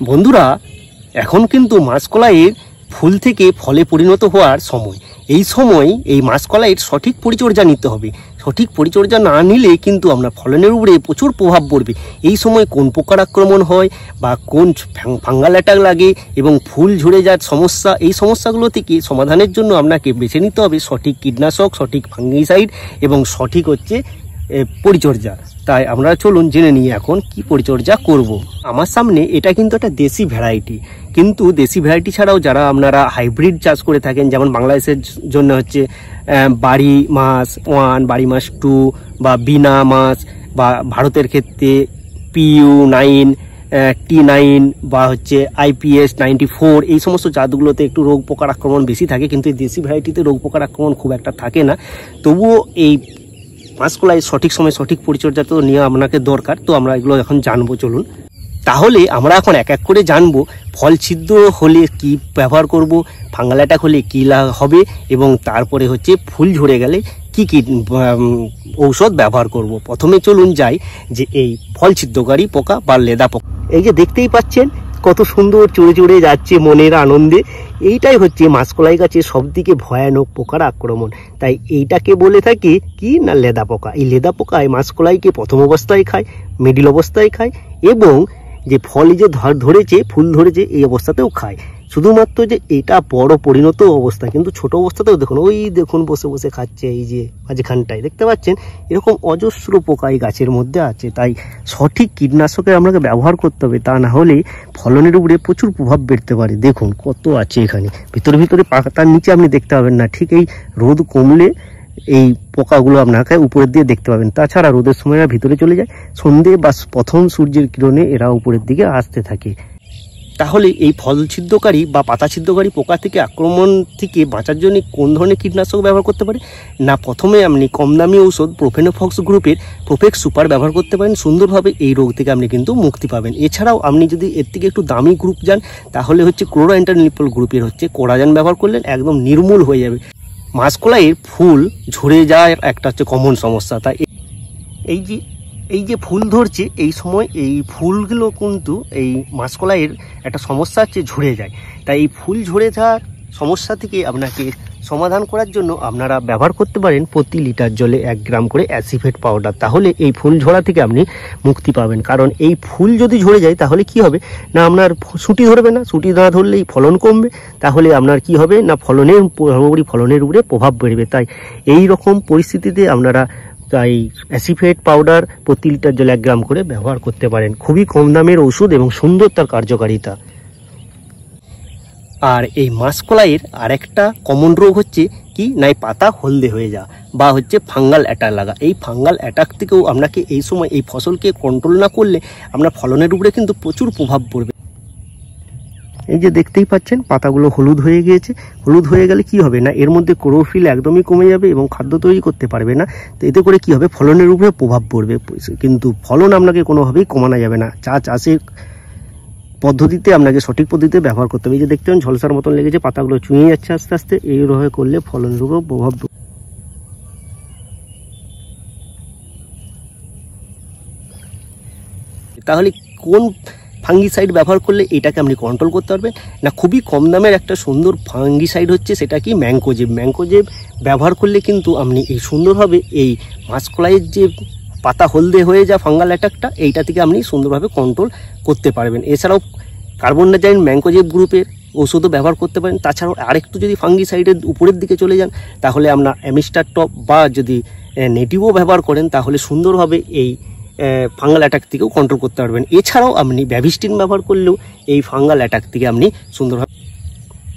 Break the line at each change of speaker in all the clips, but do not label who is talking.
বন্ধুরা, এখন কিন্তু মাসকলাইয়ের ফুল থেকে ফলে পরিণত হওয়ার সময়। এই সময় এই মাসকলাইয়ের সঠিক পরিচর্যা নিতে হবে। সঠিক পরিচর্যা না নিলে কিন্তু আমরা ফলনের উপরে প্রচুর প্রভাব পড়বে। এই সময় কোন পোকার আক্রমণ হয় বা কোন ফাঙ্গাল অ্যাটাক লাগে এবং ফুল ঝরে যাওয়ার সমস্যা, এই সমস্যাগুলো থেকে সমাধানের জন্য আপনাকে বেছে নিতে হবে সঠিক কীটনাশক, সঠিক ফাঙ্গিসাইড এবং সঠিক পরিচর্যা। তাই আমরা চলুন জেনে নিই এখন কি পরিচর্যা করব। আমার সামনে এটা কিন্তু একটা দেশি ভ্যারাইটি, কিন্তু দেশি ভ্যারাইটি ছাড়াও যারা আপনারা হাইব্রিড চাষ করে থাকেন, যেমন বাংলাদেশের জন্য হচ্ছে বাড়ি মাস 1, বাড়ি মাস 2 বা বিনা মাস, বা ভারতের ক্ষেত্রে PU9, T9 বা IPS 94, এই সমস্ত জাতগুলোতে একটু রোগ পোকার আক্রমণ বেশি থাকে, কিন্তু এই দেশি ভ্যারাইটিতে রোগ পোকার আক্রমণ খুব একটা থাকে না। তবুও এই মাসকলাই সঠিক সময় সঠিক পরিচর্যা তো নিয়ে আপনাকে দরকার। তো আমরা এগুলো এখন জানবো, চলুন। তাহলে আমরা এখন এক এক করে জানবো ফল ছিদ্র হলে কি ব্যবহার করব, ফাঙ্গাল অ্যাটাক হলে কী হবে, এবং তারপরে ফুল ঝরে গেলে কি কি ঔষধ ব্যবহার করব। প্রথমে চলুন যাই যে এই ফল ছিদ্রকারী পোকা বা লেদা পোকা। এই যে দেখতেই পাচ্ছেন কত সুন্দর চড়ে চড়ে যাচ্ছে মনের আনন্দে। এইটাই মাসকলাই গাছের সবদিকে ভয়ানক পোকার আক্রমণ। তাই এইটাকে বলে থাকি কি না লেদা পোকা। এই লেদা পোকায় মাসকলাইকে প্রথম অবস্থায় খায়, মিডিল অবস্থায় খায়, এবং যে ফল যে ধরেছে, ফুল ধরেছে, এই অবস্থাতেও খায়। শুধুমাত্র যে এটা বড় পরিণত অবস্থা, কিন্তু ছোট অবস্থাতেও দেখুন, ওই দেখুন বসে বসে খাচ্ছে, এই যে মাঝখানটায় দেখতে পাচ্ছেন, এরকম অজস্র পোকা এই গাছের মধ্যে আছে। তাই সঠিক কীটনাশকের আপনাকে ব্যবহার করতে হবে, তা না হলে ফলনের উপরে প্রচুর প্রভাব বেরতে পারে। দেখুন কত আছে এখানে, ভিতরে ভিতরে পাতার নিচে আপনি দেখতে পাবেন না, ঠিক এই রোদ কমলে এই পোকাগুলো আপনাকে উপরের দিয়ে দেখতে পাবেন। তাছাড়া রোদের সময় এরা ভিতরে চলে যায়, সন্ধে বা প্রথম সূর্যের কিরণে এরা উপরের দিকে আসতে থাকে। তাহলে এই ফল ছিদ্রকারী বা পাতা ছিদ্রকারী পোকা থেকে আক্রমণ থেকে বাঁচার জন্য কোন ধরনের কীটনাশক ব্যবহার করতে পারে না, প্রথমে আপনি কম দামি ঔষধ প্রোফেনোফক্স গ্রুপের প্রোফেক্স সুপার ব্যবহার করতে পারেন। সুন্দরভাবে এই রোগ থেকে আপনি কিন্তু মুক্তি পাবেন। এছাড়াও আপনি যদি এর থেকে একটু দামি গ্রুপ যান, তাহলে ক্লোরোএন্টারনিপল গ্রুপের কোরাজান ব্যবহার করলেন, একদম নির্মূল হয়ে যাবে। মাসকলাইয়ের ফুল ঝরে যাওয়ার একটা কমন সমস্যা। তাই এই যে ফুল ধরছে, এই সময় এই ফুলগুলো কিন্তু এই মাসকলাইয়ের একটা সমস্যা ঝরে যায়। তাই এই ফুল ঝরে যাওয়ার সমস্যা থেকে আপনাকে সমাধান করার জন্য আপনারা ব্যবহার করতে পারেন প্রতি লিটার জলে 1 গ্রাম করে অ্যাসিফেট পাউডার। তাহলে এই ফুল ঝরা থেকে আপনি মুক্তি পাবেন। কারণ এই ফুল যদি ঝরে যায় তাহলে কি হবে না, আপনার সুটি ধরবে না, সুটি না ধরলেই ফলন কমবে। তাহলে আপনার কি হবে না, ফলনের উপরে প্রভাব পড়বে। তাই এই রকম পরিস্থিতিতে আপনারা তাই অ্যাসিফেট পাউডার প্রতি লিটার জলে 1 গ্রাম করে ব্যবহার করতে পারেন। খুবই কম দামের ওষুধ এবং সুন্দর তার কার্যকারিতা। আর এই মাসকলাইয়ের আরেকটা কমন রোগ কি না, পাতা হলদে হয়ে যাওয়া বা ফাঙ্গাল অ্যাটাক লাগা। এই ফাঙ্গাল অ্যাটাক থেকেও আপনাকে এই সময় এই ফসলকে কন্ট্রোল না করলে আপনার ফলনের উপরে কিন্তু প্রচুর প্রভাব পড়বে। এই যে দেখতেই পাচ্ছেন পাতাগুলো হলুদ হয়ে গিয়েছে। হলুদ হয়ে গেলে কি হবে না, এর মধ্যে ক্লোরোফিল একদমই কমে যাবে এবং খাদ্য তৈরি করতে পারবে না। তো এতে করে কি হবে, ফলনের উপরে প্রভাব পড়বে। কিন্তু ফলন আপনাকে কোনোভাবেই কমানো যাবে না। চাষের পদ্ধতিতে আপনাকে সঠিক পদ্ধতিতে ব্যবহার করতে হবে। এই যে দেখতে পাচ্ছেন ঝলসার মতন লেগেছে, পাতাগুলো চুঁয়ে যাচ্ছে আস্তে আস্তে। এইভাবে করলে ফলনের উপর প্রভাব। তাহলে কোন ফাঙ্গিসাইড ব্যবহার করলে এটাকে আপনি কন্ট্রোল করতে পারবেন না, খুবই কম দামের একটা সুন্দর ফাঙ্গিসাইড সেটা কি ম্যাঙ্কোজেব। ম্যাঙ্কোজেব ব্যবহার করলে কিন্তু আপনি এই সুন্দরভাবে এই মাসকলাইয়ের যে পাতা হলদে হয়ে যা ফাঙ্গাল অ্যাটাকটা, এইটা থেকে আপনি সুন্দরভাবে কন্ট্রোল করতে পারবেন। এছাড়াও কার্বনডাইজিম ম্যাঙ্কোজেব গ্রুপের ওষুধও ব্যবহার করতে পারেন। তাছাড়াও আরেকটু যদি ফাঙ্গিসাইডের উপরের দিকে চলে যান, তাহলে আমরা অ্যামিস্টার টপ বা যদি নেটিভও ব্যবহার করেন, তাহলে সুন্দরভাবে এই ফাঙ্গাল অ্যাটাক থেকেও কন্ট্রোল করতে পারবেন। এছাড়াও আপনি ব্যাভিস্টিন ব্যবহার করলেও এই ফাঙ্গাল অ্যাটাক থেকে আপনি সুন্দরভাবে।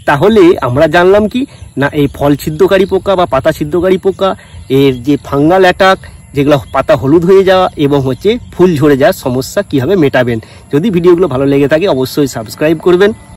তাহলে আমরা জানলাম কি না, এই ফল ছিদ্রকারী পোকা বা পাতা ছিদ্রকারী পোকা এর যে ফাঙ্গাল অ্যাটাক, যেগুলো পাতা হলুদ হয়ে যাওয়া এবং ফুল ঝরে যাওয়ার সমস্যা কীভাবে মেটাবেন। যদি ভিডিওগুলো ভালো লেগে থাকে অবশ্যই সাবস্ক্রাইব করবেন।